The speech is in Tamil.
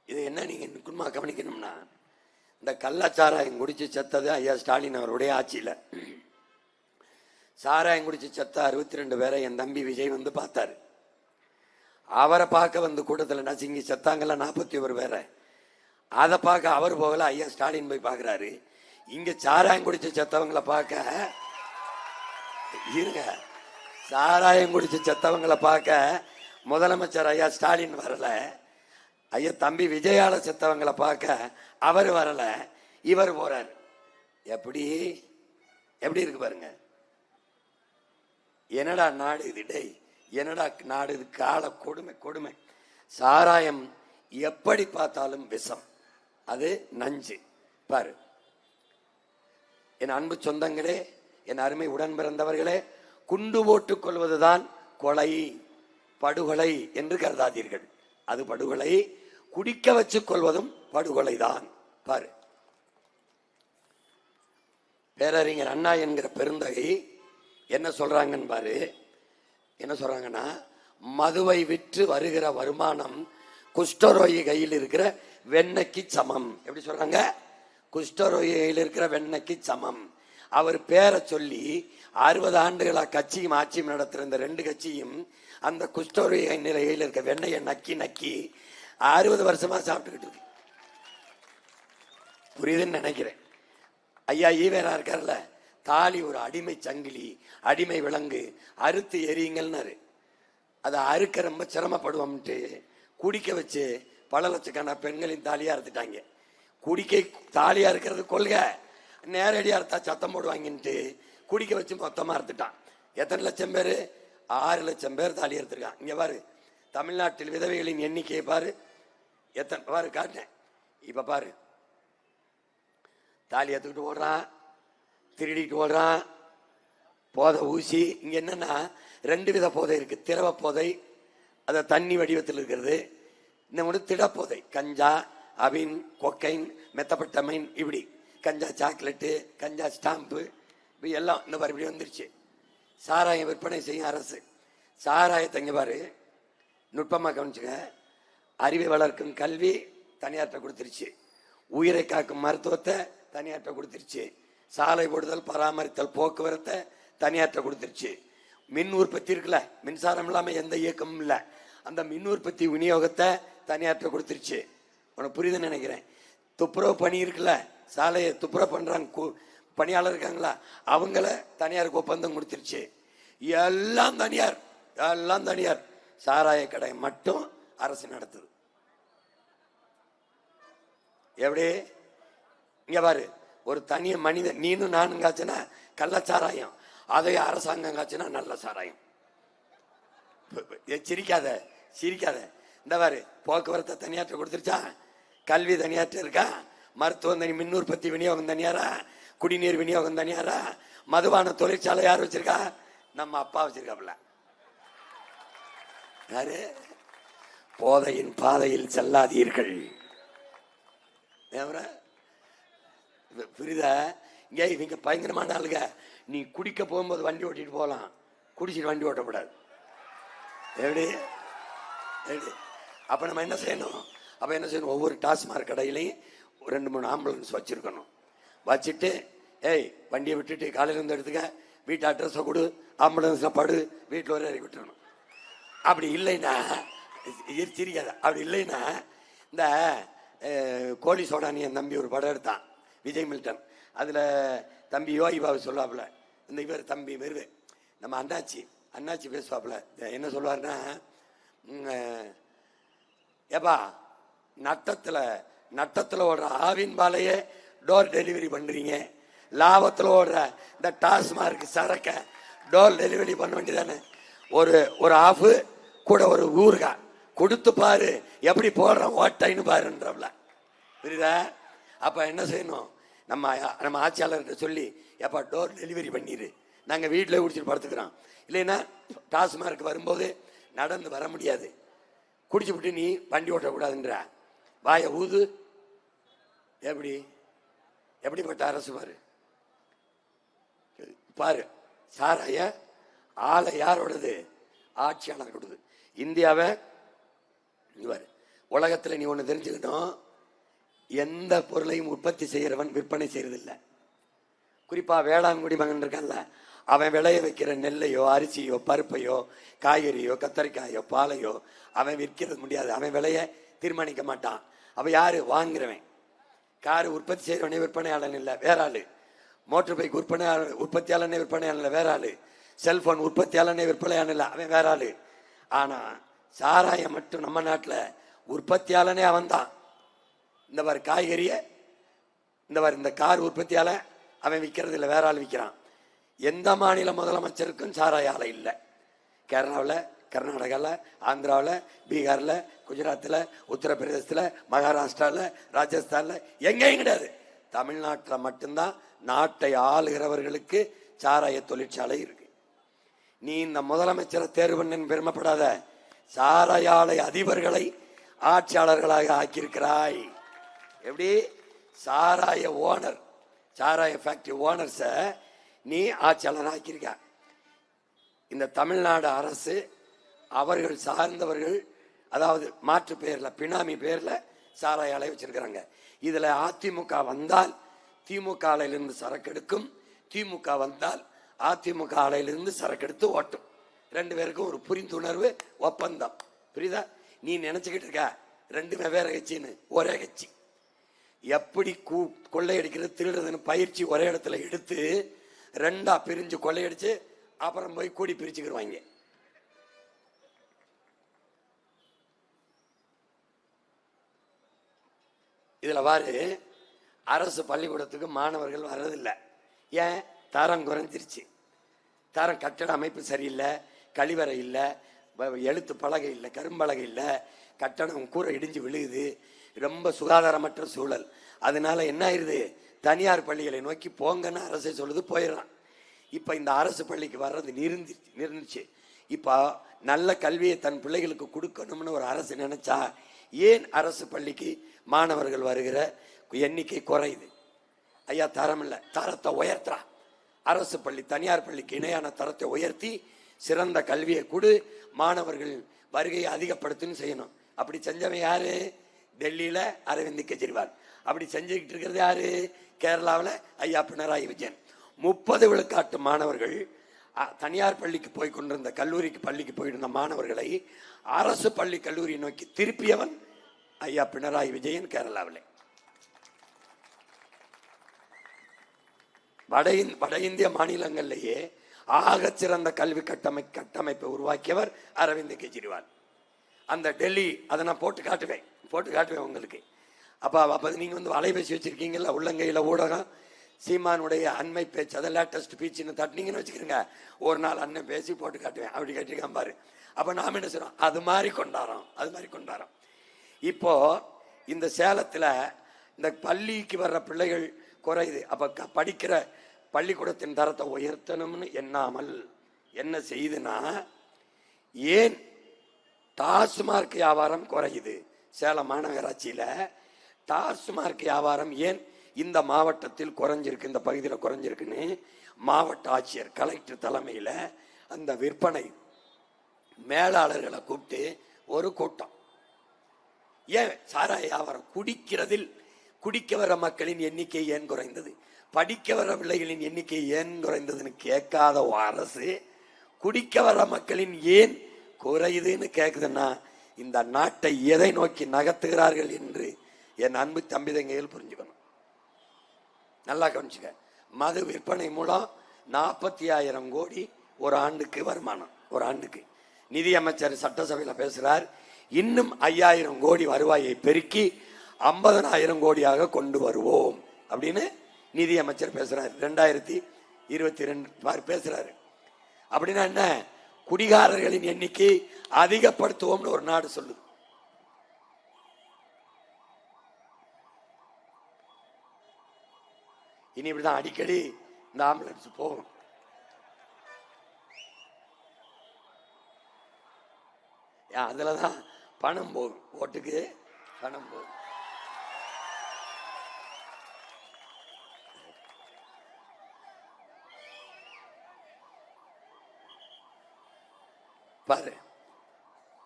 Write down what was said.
இது என்ன நீங்க நுட்பமா கவனிக்கணும்னா, இந்த கள்ளச்சாராயம் குடிச்சு செத்தது ஐயா ஸ்டாலின் அவருடைய ஆட்சியில். சாராயம் குடிச்சு செத்த 62 பேரை என் தம்பி விஜய் வந்து பார்த்தாரு. அவரை பார்க்க வந்து கூட்டத்தில் நசுங்கி செத்தாங்கல்ல 41 பேரை, அதை பார்க்க அவர் போகல, ஐயா ஸ்டாலின் போய் பார்க்குறாரு. இங்க சாராயம் குடிச்சு செத்தவங்களை பார்க்க இருங்க, சாராயம் குடிச்சு செத்தவங்களை பார்க்க முதலமைச்சர் ஐயா ஸ்டாலின் வரல, ஐயா தம்பி விஜயால செத்தவங்களை பார்க்க அவர் வரல, இவர் போறார். எப்படி எப்படி இருக்கு பாருங்க. என்னடா நாடு இது? டேய், என்னடா நாடு இது? கால கொடுமை கொடுமை. சாராயம் எப்படி பார்த்தாலும் விஷம், அது நஞ்சு. பாரு என் அன்பு சொந்தங்களே, என் அருமை உடன் பிறந்தவர்களே, குண்டு போட்டுக் கொள்வதுதான் கொலை, படுகொலை என்று கருதாதீர்கள். அது படுகொலை. குடிக்க வச்சுக் கொள்வதும் படுகொலைதான். பாரு, பேரறிஞர் அண்ணா என்கிற பெருந்தகை என்ன சொல்றாங்கன்னு பாரு. என்ன சொல்றாங்கன்னா, மதுவை விற்று வருகிற வருமானம் குஷ்டரோகி கையில் இருக்கிற வெண்ணெய்க்கு சமம். எப்படி சொல்றாங்க? குஷ்டரோகி கையில் இருக்கிற வெண்ணெய்க்கு சமம். அவர் பேரை சொல்லி 60 ஆண்டுகளா கட்சியும் ஆட்சியும் நடத்துற இந்த 2 கட்சியும் அந்த குஷ்டரோகி நிலையில் இருக்க வெண்ணெயை நக்கி நக்கி 60 வருஷமா சாப்பிட்டுக்கிட்டு இருக்கு. புரியுதுன்னு நினைக்கிறேன். ஐயா ஈவேரா இருக்கார்ல, தாலி ஒரு அடிமை சங்கிலி, அடிமை விலங்கு, அறுத்து எரியுங்கள்னாரு. அதை அறுக்க ரொம்ப சிரமப்படுவோம்ட்டு குடிக்க வச்சு பல லட்சக்கான பெண்களின் தாலியா அறுத்துட்டாங்க. குடிக்க தாலியா இருக்கிறது கொள்கை, நேரடியா அறுத்தா சத்தம் போடுவாங்கன்ட்டு குடிக்க வச்சு மொத்தமா அறுத்துட்டான். எத்தனை லட்சம் பேர்? 6 லட்சம் பேர் தாலி அறுத்துருக்கான். இங்க பாரு, தமிழ்நாட்டில் விதவைகளின் எண்ணிக்கையை பாரு, எத்தனை பாரு காட்டினேன். இப்ப பாரு, தாலி எடுத்துக்கிட்டு ஓடுறான், திருடிட்டு ஓடுறான், போதை ஊசி. இங்க என்னன்னா 2 வித போதை இருக்கு. திரவ போதை, அதை தண்ணி வடிவத்தில் இருக்கிறது. இன்னொன்று திடப்போதை, கஞ்சா, அபின், கொக்கைன், மெத்தப்பட்டமைன். இப்படி கஞ்சா சாக்லேட்டு, கஞ்சா ஸ்டாம்பு, இப்படி எல்லாம் இந்த மாதிரி இப்படி வந்துருச்சு. சாராயம் விற்பனை செய்யும் அரசு. சாராயத்தை இங்க பாரு, நுட்பமாக கவனிச்சுங்க. அறிவை வளர்க்கும் கல்வி தனியாற்ற கொடுத்துருச்சு, உயிரை காக்கும் மருத்துவத்தை தனியாற்ற கொடுத்துருச்சு, சாலை போடுதல் பராமரித்தல் போக்குவரத்தை தனியாற்ற கொடுத்துருச்சு, மின் உற்பத்தி இருக்குல்ல, மின்சாரம் இல்லாம எந்த இயக்கமும் இல்லை, அந்த மின் உற்பத்தி விநியோகத்தை தனியாற்ற கொடுத்துருச்சு. உனக்கு புரியுதுன்னு நினைக்கிறேன். துப்புரவு பணி இருக்குல்ல, சாலையை துப்புரவு பண்றாங்க பணியாளர் இருக்காங்களா, அவங்கள தனியாருக்கு ஒப்பந்தம் கொடுத்துருச்சு. எல்லாம் தனியார், எல்லாம் தனியார். சாராய கடை மட்டும் அரசு நடத்துது. எப்படி? இங்க பாரு, ஒரு தனிய மனிதன் நீனும் நானும் காய்ச்சினா கள்ளச்சாராயம், அதை அரசாங்கம் காய்ச்சினா நல்ல சாராயம். சிரிக்காத சிரிக்காத. இந்த பாரு, போக்குவரத்தை தனியாற்ற கொடுத்துருச்சா, கல்வி தனியாற்ற இருக்கா, மருத்துவம் தனி, மின் உற்பத்தி விநியோகம் தனியாரா, குடிநீர் விநியோகம் தனியாரா, மதுபான தொழிற்சாலை யார் வச்சிருக்கா? நம்ம அப்பா வச்சிருக்காப்ல. யாரு? போதையின் பாதையில் செல்லாதீர்கள். புரியுதா? இங்கே இவங்க பயங்கரமான ஆளுங்க. நீ குடிக்க போகும்போது வண்டி ஓட்டிட்டு போகலாம், குடிச்சிட்டு வண்டி ஓட்டக்கூடாது. எப்படி? அப்ப நம்ம என்ன செய்யணும்? அப்ப என்ன செய்யணும்? ஒவ்வொரு டாஸ்மாக் கடையிலையும் 2-3 ஆம்புலன்ஸ் வச்சிருக்கணும். வச்சுட்டு, ஏய் வண்டியை விட்டுட்டு காலையில இருந்து எடுத்துக்க, வீட்டு அட்ரஸை கொடு, ஆம்புலன்ஸ்ல படு, வீட்டில் ஒரு இறக்கி விட்டுறணும். அப்படி இல்லைன்னா சிரிக்காத. அப்படி இல்லைன்னா இந்த கோழி சோடானி என் தம்பி ஒரு படம் எடுத்தான், விஜய் மில்டன். அதுல தம்பி யோகி பாபு சொல்லுவாப்புல, இந்த இவர் தம்பி வருது நம்ம அண்ணாச்சி பேசுவாப்புல. என்ன சொல்லுவாருன்னா, ஏப்பா நட்டத்துல ஓடுற ஆவின் பாலையே டோர் டெலிவரி பண்றீங்க, லாபத்தில் ஓடுற இந்த டாஸ்மார்க் சரக்க டோர் டெலிவரி பண்ண வேண்டியதானே? ஒரு ஆஃப் கூட ஒரு ஊருகா கொடுத்து பாரு, எப்படி போடுறோம் ஓட்டைன்னு பாருன்றவள. புரியுதா? அப்ப என்ன செய்யணும்? நம்ம ஆட்சியாளர்கிட்ட சொல்லி, எப்பா டோர் டெலிவரி பண்ணிடு, நாங்க வீட்டில் குடிச்சிட்டு படுத்துக்கிறோம். இல்லைன்னா டாஸ்மார்க் வரும்போது நடந்து வர முடியாது, குடிச்சு விட்டு நீ வண்டி ஓட்டக்கூடாதுன்ற வாய ஊது. எப்படிப்பட்ட அரசு பாரு. பாரு, சாராய ஆலை யாரோடது? ஆட்சியாளர்களோடது. இந்தியாவை உலகத்துல நீ ஒண்ணு தெரிஞ்சுக்கணும், எந்த பொருளையும் உற்பத்தி செய்யறவன் விற்பனை செய்யறதில்லை. குறிப்பா வேளாண்குடி மகன் இருக்கான்ல, அவன் விளைய வைக்கிற நெல்லையோ அரிசியோ பருப்பையோ காய்கறியோ கத்தரிக்காயோ பாலையோ அவன் விற்கிறது முடியாது. அவன் விலைய தீர்மானிக்க மாட்டான். அவ யாரு? வாங்குறவன். காரு உற்பத்தி செய்யறவனே விற்பனையாளன் இல்லை, வேற ஆளு. மோட்டர் பைக் உற்பத்தியாளனே விற்பனையாளன் இல்லை, வேற ஆளு. செல்போன் உற்பத்தியாளனே விற்பனையாளன் இல்லை, அவன் வேற ஆளு. ஆனா சாராயம் மட்டும் நம்ம நாட்டுல உற்பத்தியாளனே அவன் தான். இந்த மாதிரி காய்கறிய இந்த கார் உற்பத்தியாளன் அவன் விற்கிறது இல்லை, வேற ஆள் விற்கிறான். எந்த மாநில முதலமைச்சருக்கும் சாராய ஆலை இல்லை. கேரளாவில், கர்நாடகாவில், ஆந்திராவில், பீகாரில், குஜராத்தில், உத்தரப்பிரதேசத்தில், மகாராஷ்டிராவில், ராஜஸ்தானில் எங்கேயும் கிடையாது. தமிழ்நாட்டில் மட்டும்தான் நாட்டை ஆளுகிறவர்களுக்கு சாராய தொழிற்சாலை இருக்கு. நீ இந்த முதலமைச்சரை தேர்வு பண்ணு பெருமைப்படாத, சாராய ஆலை அதிபர்களை ஆட்சியாளர்களாக ஆக்கியிருக்கிறாய். எப்படி? சாராய ஓனர், சாராய ஃபேக்டரி ஓனர்ஸ நீ ஆட்சியாளர் ஆக்கியிருக்க. இந்த தமிழ்நாடு அரசு அவர்கள் சார்ந்தவர்கள், அதாவது மாற்று பெயர்ல பினாமி பெயர்ல சாராய ஆலை வச்சிருக்கிறாங்க. இதுல அதிமுக வந்தால் திமுக ஆலையிலிருந்து சரக்கெடுக்கும், திமுக வந்தால் அதிமுக ஆலையிலிருந்து சரக்கெடுத்து ஓட்டும். ரெண்டு பேருக்கும் ஒரு புரிந்துணர்வு ஒப்பந்தம். புரியுதா? நீ நினைச்சுக்கிட்டு இருக்க ரெண்டு வெவ்வேறு கட்சின்னு, ஒரே கட்சி. எப்படி கொள்ளையடிக்கிறது திருடுறதுன்னு பயிற்சி ஒரே இடத்துல எடுத்து ரெண்டா பிரிஞ்சு கொள்ளையடிச்சு அப்புறம் போய் கூடி பிரிச்சுக்கிடுவாங்க. இதுல பாரு, அரசு பள்ளிக்கூடத்துக்கு மாணவர்கள் வர்றதில்லை. ஏன்? தரம் குறைஞ்சிருச்சு. தரம், கட்டட அமைப்பு சரியில்லை, கழிவறை இல்லை, எழுத்து பலகை இல்லை, கரும்பலகை இல்லை, கட்டணம் கூரை இடிஞ்சு விழுகுது, ரொம்ப சுகாதாரமற்ற சூழல். அதனால என்ன ஆயிருது? தனியார் பள்ளிகளை நோக்கி போங்கன்னு அரசு சொல்லுது, போயிடறான். இப்ப இந்த அரசு பள்ளிக்கு வர்றது நிறுந்துச்சு. இப்ப நல்ல கல்வியை தன் பிள்ளைகளுக்கு கொடுக்கணும்னு ஒரு அரசு நினைச்சா ஏன் அரசு பள்ளிக்கு மாணவர்கள் வருகிற எண்ணிக்கை குறையுது? ஐயா, தரம் இல்லை, தரத்தை உயர்த்தா. அரசு பள்ளி தனியார் பள்ளிக்கு இணையான தரத்தை உயர்த்தி சிறந்த கல்வியை கொடு, மாணவர்கள் வருகையை அதிகப்படுத்துன்னு செய்யணும். அப்படி செஞ்சவன் யாரு? டெல்லியில அரவிந்த் கெஜ்ரிவால். அப்படி செஞ்சுக்கிட்டு இருக்கிறது யாரு? கேரளாவில் ஐயா பினராயி விஜயன். 30 விழுக்காட்டு மாணவர்கள் தனியார் பள்ளிக்கு போய் கொண்டிருந்த, கல்லூரிக்கு பள்ளிக்கு போயிருந்த மாணவர்களை அரசு பள்ளி கல்லூரி நோக்கி திருப்பியவன் ஐயா பினராயி விஜயன் கேரளாவில். வட இந்திய மாநிலங்களிலேயே ஆகச்சிறந்த கல்வி கட்டமைப்பை உருவாக்கியவர் அரவிந்த் கெஜ்ரிவால். அந்த டெல்லி, அதை நான் போட்டு காட்டுவேன் உங்களுக்கு. அப்ப நீங்க அலைபேசி வச்சிருக்கீங்கல்ல, உள்ளங்கையில ஊடகம், சீமானுடைய அண்மை பேச்சு, அதை லேட்டஸ்ட் பீச்சுன்னு தட்டினீங்கன்னு வச்சுக்கிறீங்க. ஒரு நாள் அண்ணன் பேசி போட்டு காட்டுவேன். அப்படி கேட்டிருக்கான் பாரு. அப்ப நாம என்ன சொல்றோம்? அது மாதிரி கொண்டாடுறோம். இப்போ இந்த சேலத்துல இந்த பள்ளிக்கு வர்ற பிள்ளைகள் குறையுது. அப்ப படிக்கிற பள்ளிக்கூடத்தின் தரத்தை உயர்த்தணும்னு எண்ணாமல் என்ன செய்யுதுன்னா, ஏன் டாஸ்மார்க் வியாபாரம் குறையுது? சேலம் மாநகராட்சியில டாஸ்மார்க் வியாபாரம் ஏன் இந்த மாவட்டத்தில் குறைஞ்சிருக்கு, இந்த பகுதியில் குறைஞ்சிருக்குன்னு மாவட்ட ஆட்சியர் கலெக்டர் தலைமையில் அந்த விற்பனை மேலாளர்களை கூப்பிட்டு ஒரு கூட்டம். ஏன் சாராய வியாபாரம் குடிக்க வர மக்களின் எண்ணிக்கை ஏன் குறைந்தது, படிக்க வர பிள்ளைகளின் எண்ணிக்கை ஏன் குறைந்ததுன்னு கேட்காத அரசு குடிக்க வர மக்களின் ஏன் குறையுதுன்னு கேக்குதுன்னா இந்த நாட்டை எதை நோக்கி நகர்த்துகிறார்கள் என்று என் அன்பு தம்பிதங்கைகள் புரிஞ்சுக்கணும். நல்லா கவனிச்சுக்க. மது விற்பனை மூலம் 40,000 கோடி ஒரு ஆண்டுக்கு வருமானம். ஒரு ஆண்டுக்கு நிதியமைச்சர் சட்டசபையில் பேசுறார், இன்னும் 5,000 கோடி வருவாயை பெருக்கி 50,000 கோடியாக கொண்டு வருவோம் அப்படின்னு நிதியமைச்சர் பேசுறாரு. 2022 பேசுறாரு. அப்படின்னா என்ன? குடிகாரர்களின் எண்ணிக்கை அதிகப்படுத்துவோம்னு ஒரு நாடு சொல்லுது. இனி இப்படிதான் அடிக்கடி இந்த ஆம்புலன்ஸ் போகும். அதுலதான் பணம் போகும், ஓட்டுக்கு பணம் போகும். பாரு,